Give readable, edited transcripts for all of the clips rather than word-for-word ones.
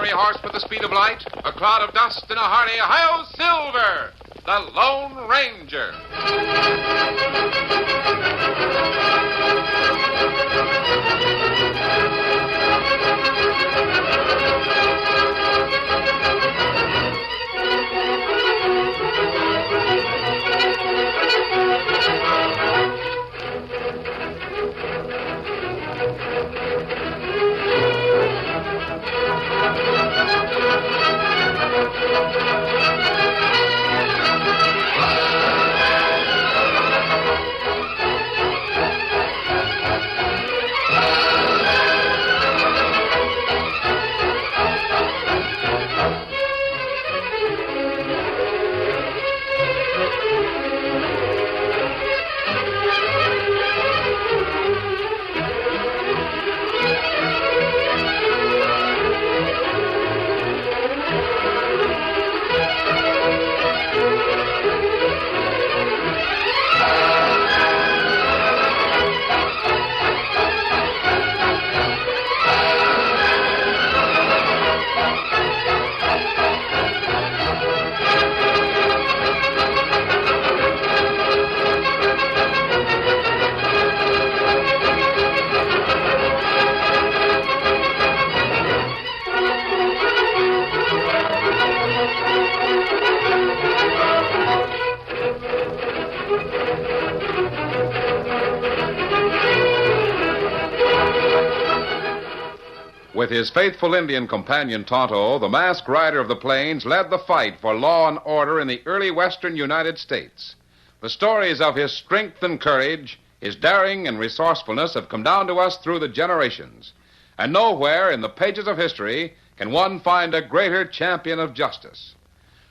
every horse with the speed of light, a cloud of dust, and a hearty Hi-Yo Silver, the Lone Ranger. With his faithful Indian companion Tonto, the masked rider of the plains led the fight for law and order in the early western United States. The stories of his strength and courage, his daring and resourcefulness have come down to us through the generations. And nowhere in the pages of history can one find a greater champion of justice.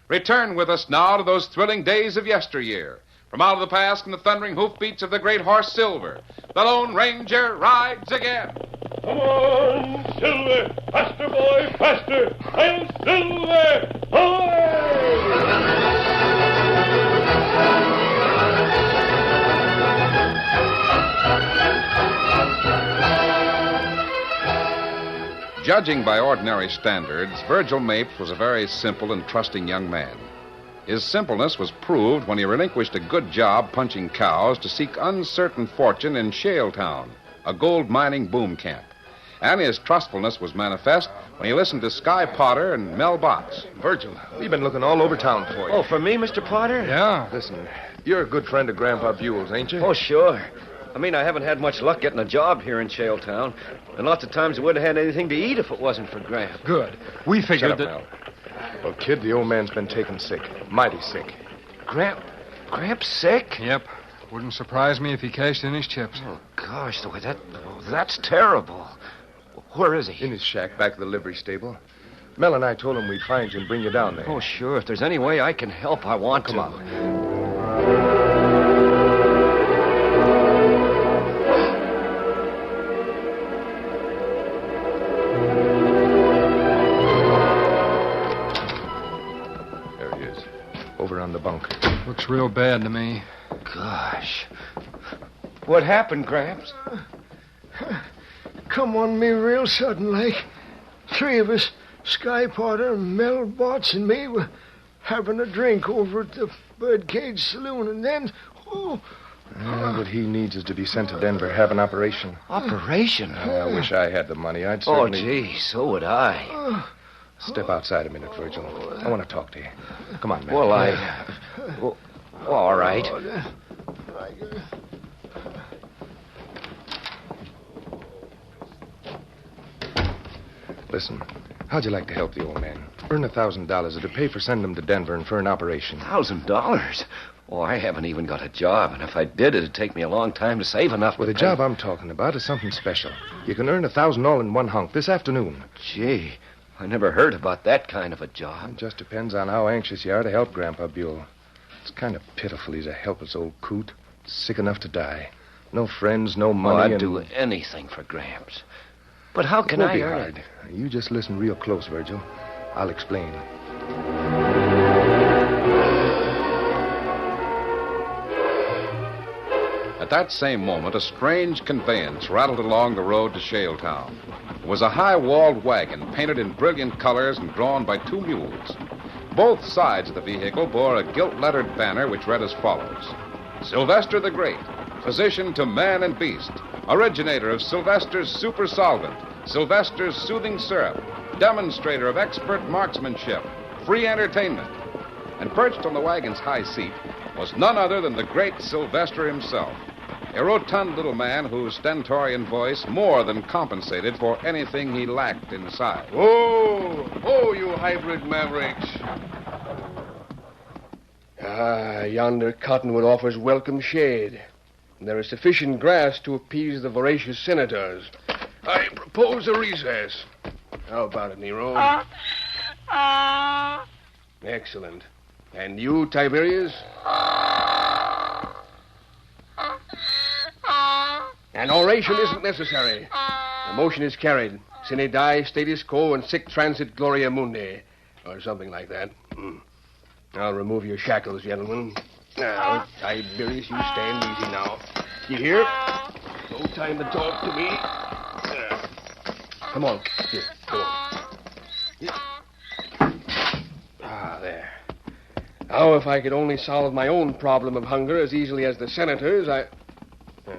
Return with us now to those thrilling days of yesteryear. From out of the past and the thundering hoofbeats of the great horse Silver, the Lone Ranger rides again. Come on, Silver! Faster, boy, faster! I'm Silver! Judging by ordinary standards, Virgil Mapes was a very simple and trusting young man. His simpleness was proved when he relinquished a good job punching cows to seek uncertain fortune in Shaletown, a gold mining boom camp. And his trustfulness was manifest when he listened to Sky Potter and Mel Botts. Virgil, we've been looking all over town for you. Oh, for me, Mr. Potter? Yeah. Listen, you're a good friend of Grandpa Buell's, ain't you? Oh, sure. I mean, I haven't had much luck getting a job here in Shaletown. And lots of times I wouldn't have had anything to eat if it wasn't for Gramp. Good. We figured Shut up, Mel. Well, kid, the old man's been taken sick. Mighty sick. Gramp's sick? Yep. Wouldn't surprise me if he cashed in his chips. Oh, gosh, that's terrible. Where is he? In his shack back of the livery stable. Mel and I told him we'd find you and bring you down there. Oh, sure. If there's any way I can help, I want to. Come on. There he is. Over on the bunk. Looks real bad to me. Gosh. What happened, Gramps? Come on me real sudden, like. Three of us, Sky Potter, Mel Botts, and me, were having a drink over at the Birdcage Saloon, and then, What he needs is to be sent to Denver, have an operation. Operation? I wish I had the money. I'd certainly... Oh, gee, so would I. Step outside a minute, Virgil. I want to talk to you. Come on, man. Well, all right. Listen, how'd you like to help the old man? Earn $1,000. It'd pay for sending him to Denver and for an operation. $1,000? Oh, I haven't even got a job, and if I did, it'd take me a long time to save enough. Well, the job I'm talking about is something special. You can earn $1,000 all in one hunk this afternoon. Gee, I never heard about that kind of a job. It just depends on how anxious you are to help Grandpa Buell. It's kind of pitiful he's a helpless old coot, sick enough to die. No friends, no money. I'd do anything for Gramps. But how can I earn hard. You just listen real close, Virgil. I'll explain. At At that same moment, a strange conveyance rattled along the road to Shaletown. It was a high-walled wagon painted in brilliant colors and drawn by 2 mules. Both sides of the vehicle bore a gilt-lettered banner which read as follows: Sylvester the Great, physician to man and beast, originator of Sylvester's super solvent, Sylvester's soothing syrup, demonstrator of expert marksmanship, free entertainment. And perched on the wagon's high seat was none other than the great Sylvester himself, a rotund little man whose stentorian voice more than compensated for anything he lacked in size. Oh, you hybrid mavericks. Yonder cottonwood offers welcome shade. And there is sufficient grass to appease the voracious senators. I propose a recess. How about it, Nero? Excellent. And you, Tiberius? An oration isn't necessary. The motion is carried. Sine die, status quo, and sic transit gloria mundi. Or something like that. I'll remove your shackles, gentlemen. Now, Tiberius, you stand easy now. You hear? No time to talk to me. Come on. Here, come on. Here. There. Now, if I could only solve my own problem of hunger as easily as the senators,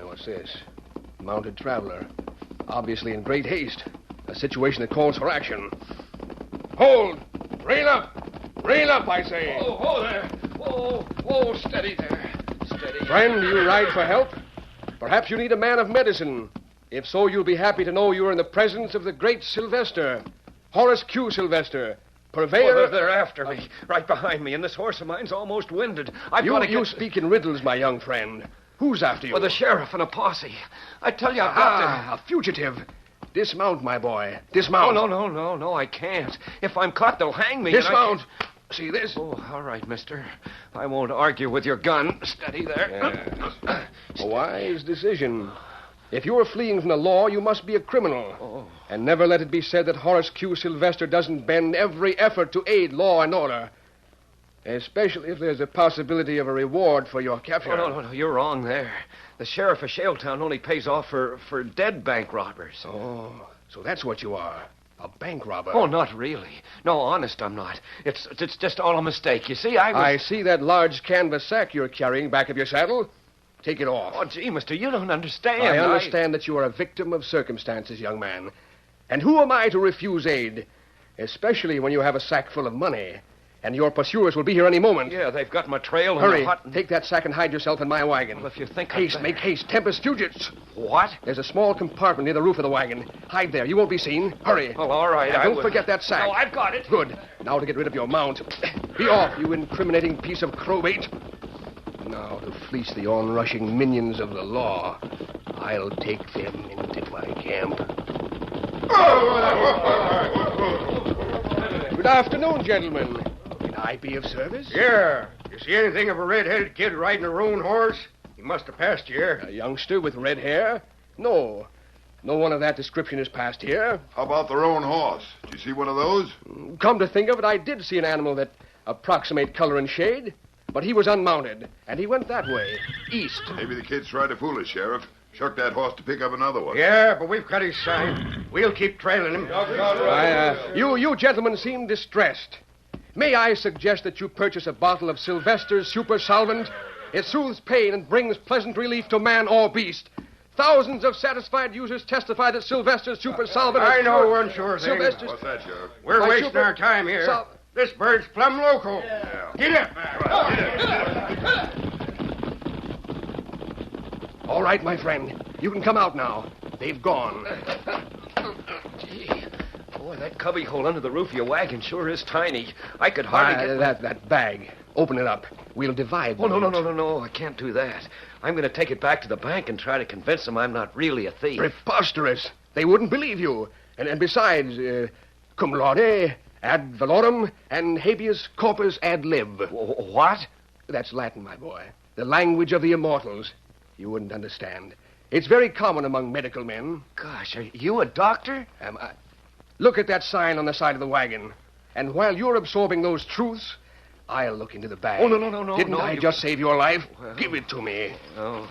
what's this? Mounted traveler. Obviously in great haste. A situation that calls for action. Hold! Rein up! Rein up, I say! Oh, there. Oh, steady there. Steady. Friend, you ride for help? Perhaps you need a man of medicine. If so, you'll be happy to know you're in the presence of the great Sylvester. Horace Q. Sylvester. Purveyor... Oh, they're after me, right behind me, and this horse of mine's almost winded. You speak in riddles, my young friend. Who's after you? Well, the sheriff and a posse. I tell you, I've got to... A fugitive. Dismount, my boy. Dismount. Oh, no, I can't. If I'm caught, they'll hang me. Dismount. See this? Oh, all right, mister. I won't argue with your gun. Steady there. Yes. A wise decision. If you're fleeing from the law, you must be a criminal. Oh. And never let it be said that Horace Q. Sylvester doesn't bend every effort to aid law and order. Especially if there's a possibility of a reward for your capture. Oh, no, you're wrong there. The sheriff of Shaletown only pays off for dead bank robbers. Oh, so that's what you are. A bank robber. Oh, not really. No, honest, I'm not. It's just all a mistake. You see, I see that large canvas sack you're carrying back of your saddle. Take it off. Oh, gee, mister, you don't understand. I understand that you are a victim of circumstances, young man. And who am I to refuse aid? Especially when you have a sack full of money. And your pursuers will be here any moment. Yeah, they've got my trail and Hurry, they're hot. take that sack and hide yourself in my wagon. Well, if you think Haste, make haste. Tempest Fugits. What? There's a small compartment near the roof of the wagon. Hide there. You won't be seen. Hurry. Well, all right. And don't forget that sack. No, I've got it. Good. Now to get rid of your mount. Be off, you incriminating piece of crowbait. Now to fleece the onrushing minions of the law. I'll take them into my camp. Good afternoon, gentlemen. Can I be of service? Yeah. You see anything of a red-headed kid riding a roan horse? He must have passed here. A youngster with red hair? No. No one of that description has passed here. How about the roan horse? Did you see one of those? Come to think of it, I did see an animal that approximate color and shade, but he was unmounted, and he went that way, east. Maybe the kid's tried to fool us, Sheriff. Shuck that horse to pick up another one. Yeah, but we've got his sign. We'll keep trailing him. You gentlemen seem distressed. May I suggest that you purchase a bottle of Sylvester's Super Solvent? It soothes pain and brings pleasant relief to man or beast. Thousands of satisfied users testify that Sylvester's Super Solvent... I know one sure thing. Sylvester's... What's that, Sheriff? We're wasting our time here. This bird's plumb loco. Yeah. Get up. All right, my friend. You can come out now. They've gone. Gee, boy, that cubby hole under the roof of your wagon sure is tiny. I could hardly get... That bag. Open it up. We'll divide. Oh, no. I can't do that. I'm going to take it back to the bank and try to convince them I'm not really a thief. Preposterous. They wouldn't believe you. And besides, cum laude, ad valorem, and habeas corpus ad lib. What? That's Latin, my boy. The language of the immortals. You wouldn't understand. It's very common among medical men. Gosh, are you a doctor? Am I? Look at that sign on the side of the wagon. And while you're absorbing those truths, I'll look into the bag. Oh, no. Didn't I just save your life? Well... Give it to me. Oh.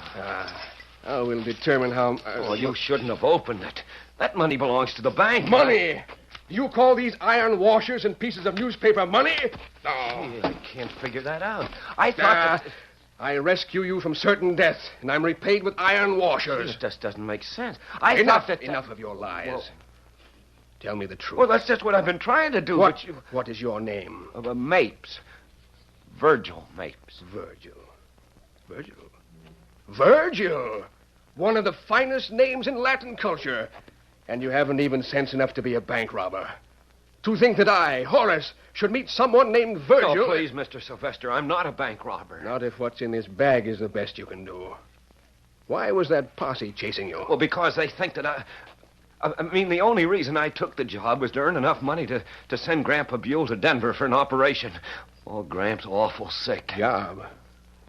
Now we'll determine how... Oh, you shouldn't have opened it. That money belongs to the bank. Money! You call these iron washers and pieces of newspaper money? No. I can't figure that out. I thought that... I rescue you from certain death, and I'm repaid with iron washers. It just doesn't make sense. Enough of your lies. Well, tell me the truth. Well, that's just what I've been trying to do. What is your name? Mapes. Virgil Mapes. Virgil! One of the finest names in Latin culture. And you haven't even sense enough to be a bank robber. To think that I, Horace, should meet someone named Virgil... Oh, please, Mr. Sylvester, I'm not a bank robber. Not if what's in this bag is the best you can do. Why was that posse chasing you? Well, because they think that I mean, the only reason I took the job was to earn enough money to send Grandpa Buell to Denver for an operation. Oh, Gramps awful sick. Job?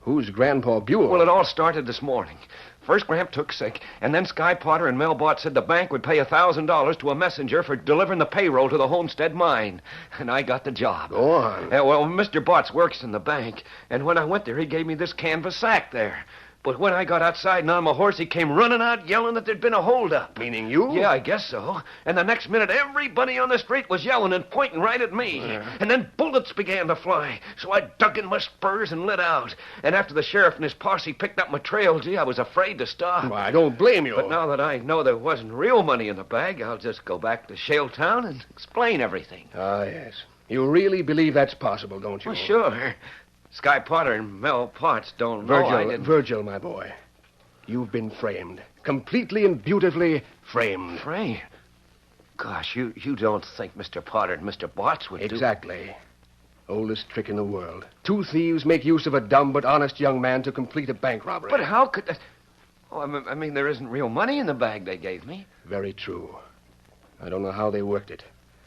Who's Grandpa Buell? Well, it all started this morning. First, Gramp took sick, and then Sky Potter and Mel Bott said the bank would pay $1,000 to a messenger for delivering the payroll to the Homestead mine. And I got the job. Go on. Well, Mr. Botts works in the bank, and when I went there, he gave me this canvas sack there. But when I got outside and on my horse, he came running out yelling that there'd been a holdup. Meaning you? Yeah, I guess so. And the next minute, everybody on the street was yelling and pointing right at me. And then bullets began to fly. So I dug in my spurs and lit out. And after the sheriff and his posse picked up my trail, gee, I was afraid to stop. Well, I don't blame you. But now that I know there wasn't real money in the bag, I'll just go back to Shaletown and explain everything. Ah, yes. You really believe that's possible, don't you? Well, sure. Sky Potter and Mel Potts don't know I didn't... Virgil, my boy. You've been framed. Completely and beautifully framed. Framed? Gosh, you don't think Mr. Potter and Mr. Botts would Exactly. Oldest trick in the world. Two thieves make use of a dumb but honest young man to complete a bank robbery. But how could that... Oh, I mean, there isn't real money in the bag they gave me. Very true. I don't know how they worked it.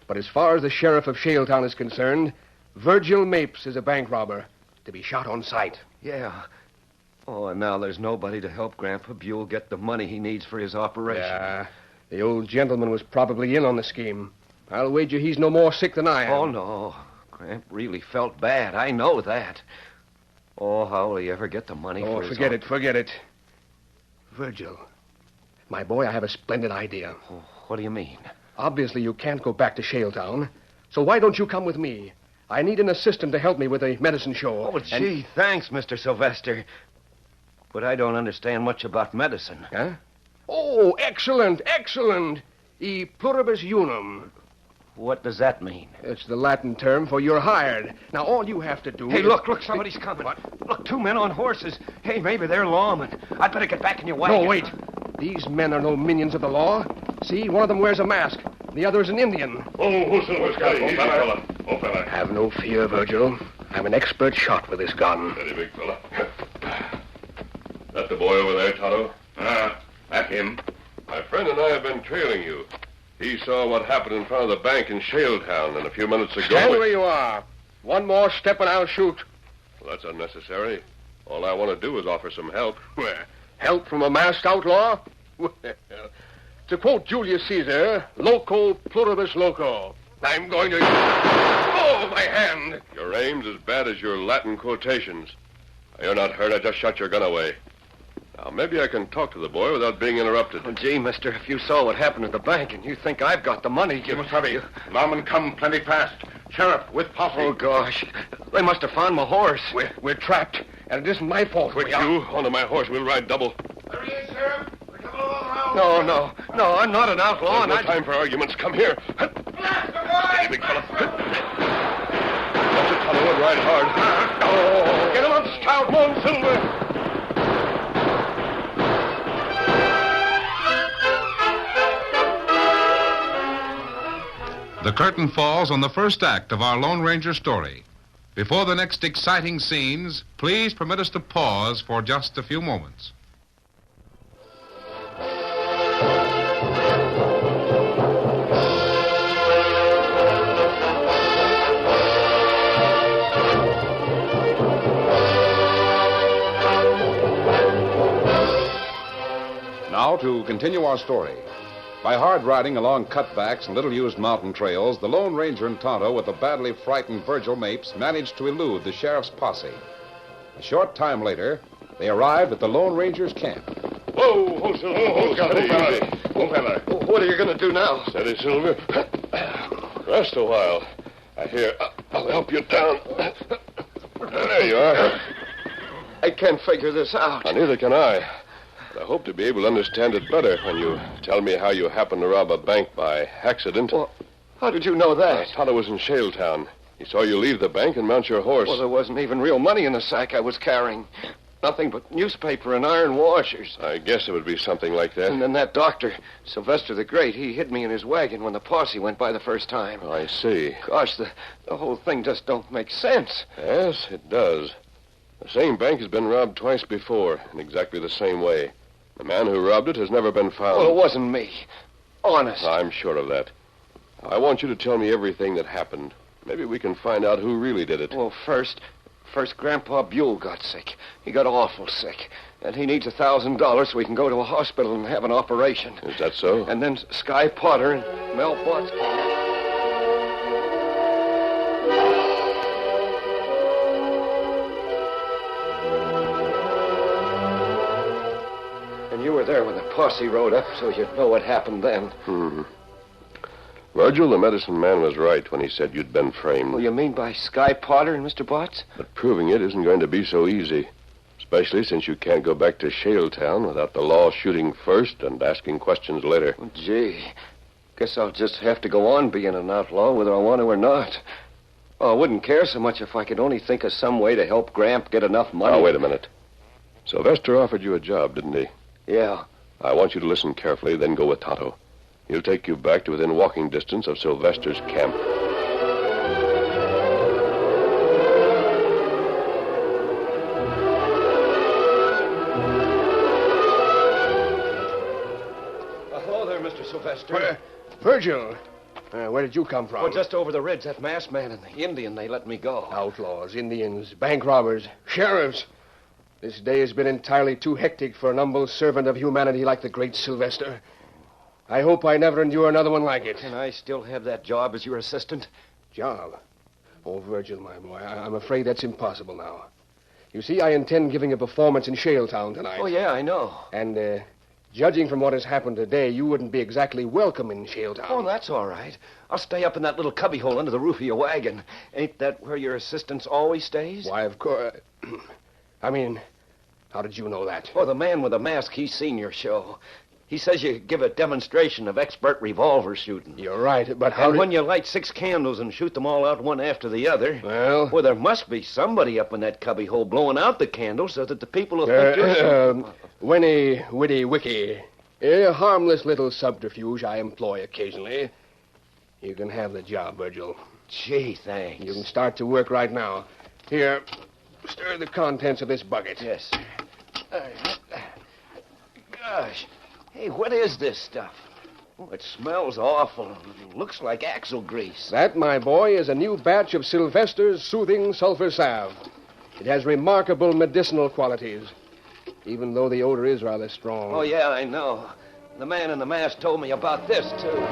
But as far as the sheriff of Shaletown is concerned, Virgil Mapes is a bank robber to be shot on sight. Yeah. Oh, and now there's nobody to help Grandpa Buell get the money he needs for his operation. Yeah. The old gentleman was probably in on the scheme. I'll wager he's no more sick than I am. Oh, no. Gramp really felt bad. I know that. Oh, how will he ever get the money for his... Forget it. Virgil. My boy, I have a splendid idea. Oh, what do you mean? Obviously, you can't go back to Shaletown. So why don't you come with me? I need an assistant to help me with the medicine show. Oh, gee, thanks, Mr. Sylvester. But I don't understand much about medicine. Huh? Oh, excellent. E pluribus unum. What does that mean? It's the Latin term for you're hired. Now, all you have to do Hey, is... look, somebody's coming. What? Look, 2 men on horses. Hey, maybe they're lawmen. I'd better get back in your wagon. No, wait. These men are no minions of the law. See, one of them wears a mask. The other is an Indian. Oh, Sylvester, easy, fella. Oh, fella. Have no fear, Virgil. I'm an expert shot with this gun. Steady, big fella. That the boy over there, Tonto? That's him. My friend and I have been trailing you. He saw what happened in front of the bank in Shaletown, and a few minutes ago... Stand where you are. One more step and I'll shoot. Well, that's unnecessary. All I want to do is offer some help. Where? Help from a masked outlaw? Well, to quote Julius Caesar, loco pluribus loco. I'm going to... Oh, my hand! Your aim's as bad as your Latin quotations. You're not hurt. I just shot your gun away. Now, maybe I can talk to the boy without being interrupted. Oh, gee, mister, if you saw what happened at the bank and you think I've got the money... You must hurry. Lawmen come plenty fast. Sheriff, with posse. Oh, gosh. They must have found my horse. We're trapped, and it isn't my fault. Quick, you. Onto my horse. We'll ride double. Hurry in, Sheriff. We're coming along now. No, I'm not an outlaw. There's no time for arguments. Come here. Blast away! Steady, big fella. Watch it, Tonto, and ride hard. Oh, get him up, scout. Come on, Silver. The curtain falls on the first act of our Lone Ranger story. Before the next exciting scenes, please permit us to pause for just a few moments. Now to continue our story. By hard riding along cutbacks and little-used mountain trails, the Lone Ranger and Tonto, with the badly frightened Virgil Mapes, managed to elude the sheriff's posse. A short time later, they arrived at the Lone Ranger's camp. Whoa, Silver. Whoa, steady. Oh, fella. What are you going to do now? Steady, Silver. Rest a while. I'll help you down. There you are. I can't figure this out. Neither can I. But I hope to be able to understand it better when you tell me how you happened to rob a bank by accident. Well, how did you know that? Tonto was in Shaletown. He saw you leave the bank and mount your horse. Well, there wasn't even real money in the sack I was carrying. Nothing but newspaper and iron washers. I guess it would be something like that. And then that doctor, Sylvester the Great, he hid me in his wagon when the posse went by the first time. Oh, I see. Gosh, the whole thing just don't make sense. Yes, it does. The same bank has been robbed twice before, in exactly the same way. The man who robbed it has never been found. Well, it wasn't me. Honest. I'm sure of that. I want you to tell me everything that happened. Maybe we can find out who really did it. Well, first Grandpa Buell got sick. He got awful sick. And he needs $1,000 so he can go to a hospital and have an operation. Is that so? And then Sky Potter and Mel Botts came. And you were there when the posse rode up, so you'd know what happened then. Virgil, the medicine man, was right when he said you'd been framed. Well, you mean by Sky Potter and Mr. Botts? But proving it isn't going to be so easy. Especially since you can't go back to Shaletown without the law shooting first and asking questions later. Well, gee, guess I'll just have to go on being an outlaw whether I want to or not. Oh, I wouldn't care so much if I could only think of some way to help Gramp get enough money. Now, wait a minute. Sylvester offered you a job, didn't he? Yeah. I want you to listen carefully, then go with Tonto. He'll take you back to within walking distance of Sylvester's camp. Hello there, Mr. Sylvester. Virgil. Where did you come from? Well, just over the ridge, that masked man and the Indian, they let me go. Outlaws, Indians, bank robbers, sheriffs. This day has been entirely too hectic for an humble servant of humanity like the great Sylvester. I hope I never endure another one like it. Can I still have that job as your assistant? Job? Oh, Virgil, my boy, I'm afraid that's impossible now. You see, I intend giving a performance in Shaletown tonight. Oh, yeah, I know. And, judging from what has happened today, you wouldn't be exactly welcome in Shaletown. Oh, that's all right. I'll stay up in that little cubbyhole under the roof of your wagon. Ain't that where your assistant always stays? Why, of course. I mean, how did you know that? Oh, the man with the mask, he's seen your show. He says you give a demonstration of expert revolver shooting. You're right, but how And when you light 6 candles and shoot them all out one after the other... Well... Well, there must be somebody up in that cubbyhole blowing out the candles so that the people will think you're shooting. Winnie, witty, wicky. A harmless little subterfuge I employ occasionally. You can have the job, Virgil. Gee, thanks. You can start to work right now. Here, stir the contents of this bucket. Yes, sir. Gosh. Hey, what is this stuff? Oh, it smells awful. It looks like axle grease. That, my boy, is a new batch of Sylvester's Soothing Sulfur Salve. It has remarkable medicinal qualities, even though the odor is rather strong. Oh, yeah, I know. The man in the mask told me about this, too.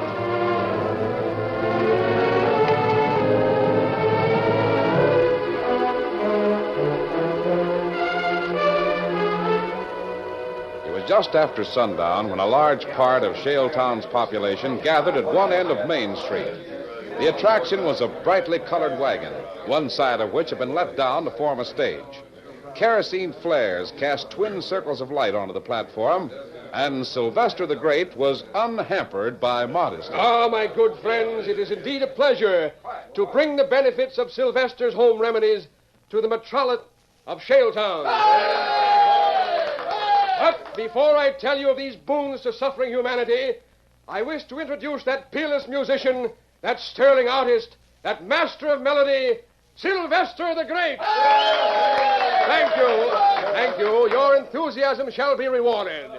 Just after sundown when a large part of Shaletown's population gathered at one end of Main Street. The attraction was a brightly colored wagon, one side of which had been let down to form a stage. Kerosene flares cast twin circles of light onto the platform, and Sylvester the Great was unhampered by modesty. Ah, my good friends, it is indeed a pleasure to bring the benefits of Sylvester's home remedies to the metropolis of Shaletown. But before I tell you of these boons to suffering humanity, I wish to introduce that peerless musician, that sterling artist, that master of melody, Sylvester the Great. Thank you. Thank you. Your enthusiasm shall be rewarded.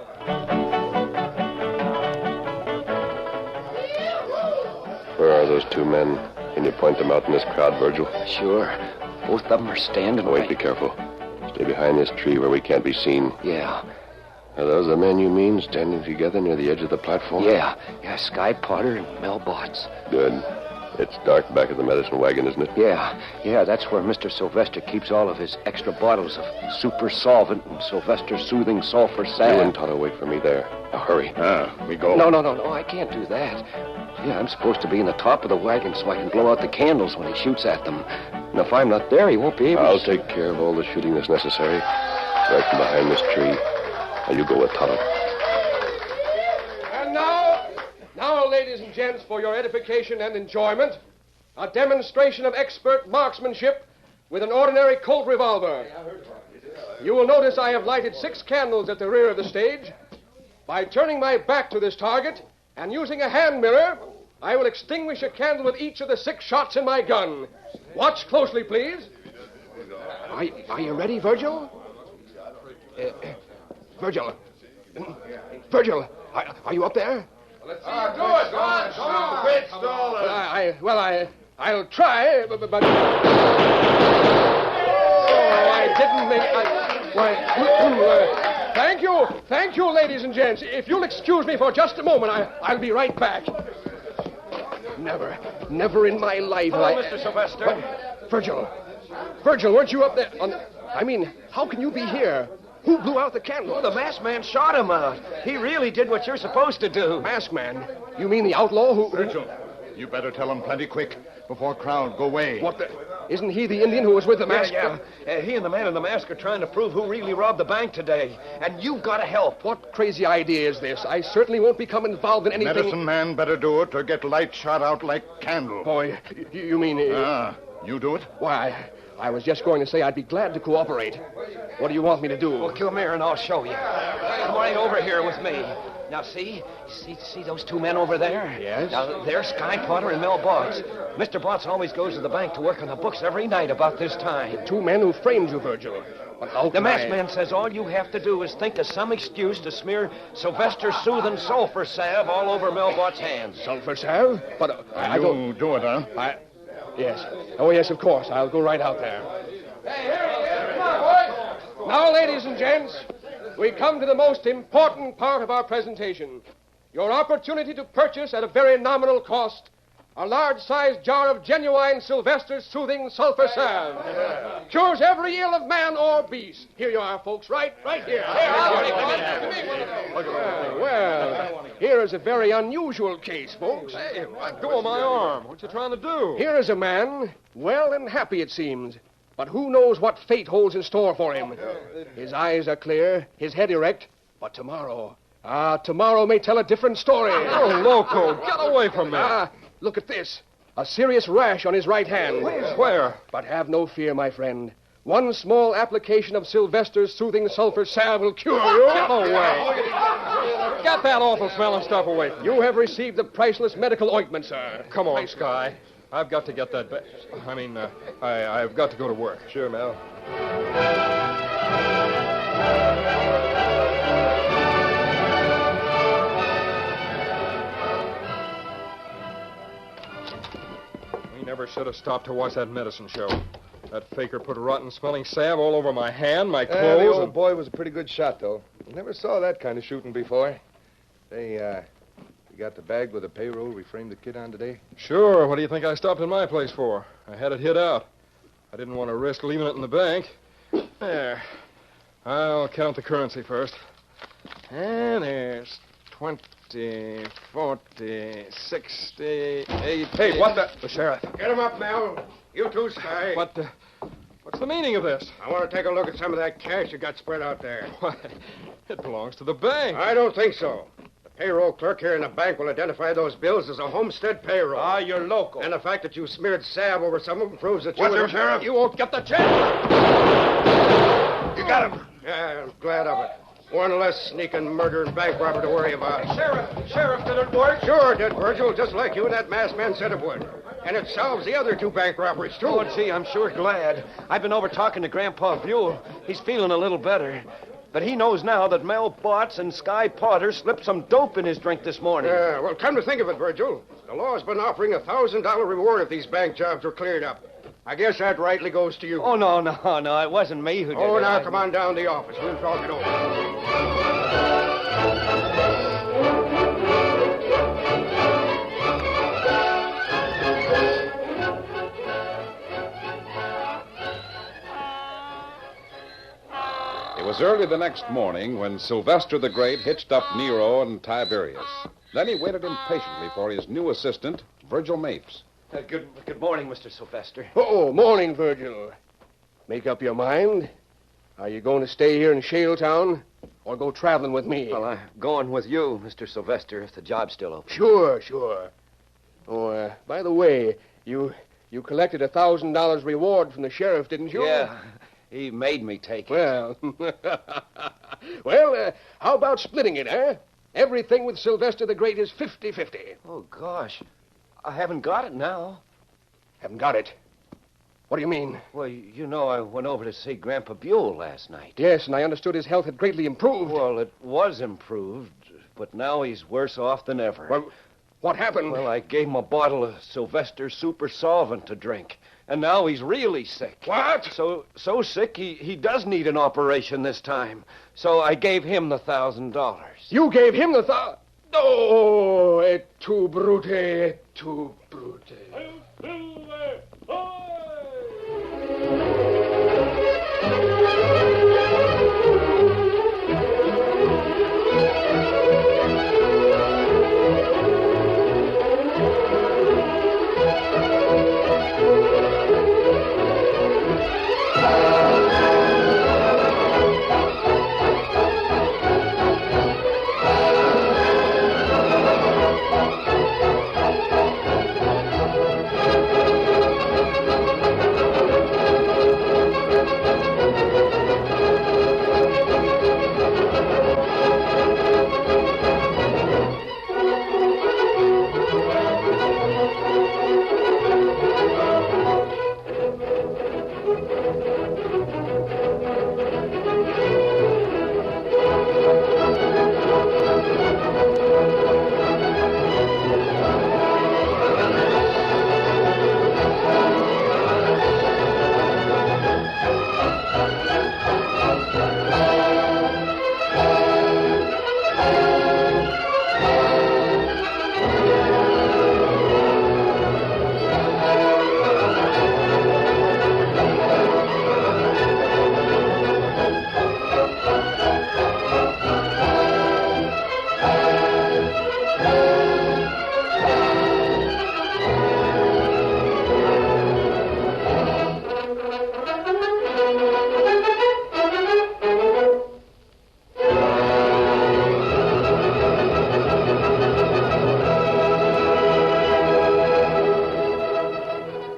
Where are those two men? Can you point them out in this crowd, Virgil? Sure. Both of them are standing. Wait, be careful. Stay behind this tree where we can't be seen. Yeah. Are those the men you mean, standing together near the edge of the platform? Yeah, Sky Potter and Mel Botts. Good. It's dark back of the medicine wagon, isn't it? Yeah, that's where Mr. Sylvester keeps all of his extra bottles of super solvent and Sylvester soothing sulfur salve. You and Tonto wait for me there. Now, hurry. We go. No, I can't do that. Yeah, I'm supposed to be in the top of the wagon so I can blow out the candles when he shoots at them. And if I'm not there, he won't be able I'll to... take care of all the shooting that's necessary. Right from behind this tree. Now, you go with Tonto. And now, ladies and gents, for your edification and enjoyment, a demonstration of expert marksmanship with an ordinary Colt revolver. You will notice I have lighted 6 candles at the rear of the stage. By turning my back to this target and using a hand mirror, I will extinguish a candle with each of the 6 shots in my gun. Watch closely, please. Are you ready, Virgil? Virgil, are you up there? Let's see you do it. Go on. Quit stalling. I'll try, but... Oh, I didn't make... Thank you, ladies and gents. If you'll excuse me for just a moment, I'll be right back. Never in my life Hello, Mr. Sylvester. Virgil, weren't you up there? How can you be here? Who blew out the candle? Oh, the masked man shot him out. He really did what you're supposed to do. Masked man? You mean the outlaw who... Virgil, you better tell him plenty quick before crowd go away. What the... Isn't he the Indian who was with the mask? Yeah. He and the man in the mask are trying to prove who really robbed the bank today. And you've got to help. What crazy idea is this? I certainly won't become involved in anything... Medicine man better do it or get light shot out like candle. Boy, you mean... You do it? Why, I was just going to say I'd be glad to cooperate. What do you want me to do? Well, come here and I'll show you. Come right over here with me. Now, see those 2 men over there? Yes. Now, they're Sky Potter and Mel Botts. Mr. Botts always goes to the bank to work on the books every night about this time. 2 men who framed you, Virgil. The masked man says all you have to do is think of some excuse to smear Sylvester soothing sulfur salve all over Mel Botts' hands. Sulfur salve? But I don't... You do it, huh? Yes. Oh, yes, of course. I'll go right out there. Hey, here. Come on, boys. Now, ladies and gents, we come to the most important part of our presentation. Your opportunity to purchase at a very nominal cost a large-sized jar of genuine Sylvester soothing sulfur salve. Cures every ill of man or beast. Here you are, folks, right here. Well, here is a very unusual case, folks. Hey, let go of my arm. What you trying to do? Here is a man, well and happy it seems, but who knows what fate holds in store for him. His eyes are clear, his head erect, but tomorrow may tell a different story. Oh, loco, get away from me. Look at this. A serious rash on his right hand. Where? But have no fear, my friend. One small application of Sylvester's soothing sulfur salve will cure you. Get away. Get that awful smelling stuff away from me. You have received the priceless medical ointment, sir. Come on, Sky. I've got to get that I've got to go to work. Sure, Mel. We never should have stopped to watch that medicine show. That faker put rotten-smelling salve all over my hand, my The clothes, old boy was a pretty good shot, though. Never saw that kind of shooting before. Hey, you got the bag with the payroll we framed the kid on today? Sure, what do you think I stopped in my place for? I had it hid out. I didn't want to risk leaving it in the bank. There. I'll count the currency first. And there's 20, 40, 60, 80... Hey, what the... The sheriff. Get him up, Mel. You too, Sky. What's the meaning of this? I want to take a look at some of that cash you got spread out there. Why, it belongs to the bank. I don't think so. The payroll clerk here in the bank will identify those bills as a homestead payroll. You're local. And the fact that you smeared salve over some of them proves that you... What's there, Sheriff? You won't get the chance. You got him. Yeah, I'm glad of it. One less sneaking, murdering bank robber to worry about. Sheriff, did it work? Sure it did, Virgil, just like you and that masked man said it would. And it solves the other 2 bank robberies, too. Oh, gee, I'm sure glad. I've been over talking to Grandpa Buell. He's feeling a little better. But he knows now that Mel Botts and Sky Potter slipped some dope in his drink this morning. Yeah, well, come to think of it, Virgil, the law's been offering a $1,000 reward if these bank jobs are cleared up. I guess that rightly goes to you. Oh, no, it wasn't me who did it. Oh, now come on down to the office. We'll talk it over. was early the next morning when Sylvester the Great hitched up Nero and Tiberius. Then he waited impatiently for his new assistant, Virgil Mapes. Good morning, Mr. Sylvester. Oh, morning, Virgil. Make up your mind. Are you going to stay here in Shaletown or go traveling with me? Well, I'm going with you, Mr. Sylvester, if the job's still open. Sure. Oh, by the way, you collected $1,000 reward from the sheriff, didn't you? Yeah, he made me take it. Well, how about splitting it, eh? Everything with Sylvester the Great is 50-50. Oh, gosh. I haven't got it now. Haven't got it? What do you mean? Well, you know I went over to see Grandpa Buell last night. Yes, and I understood his health had greatly improved. Well, it was improved, but now he's worse off than ever. Well, what happened? Well, I gave him a bottle of Sylvester Super Solvent to drink, and now he's really sick. What? So sick he does need an operation this time. So I gave him the $1,000. You gave him the Oh, et tu brute, et tu brute.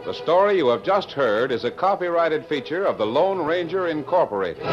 The story you have just heard is a copyrighted feature of the Lone Ranger Incorporated.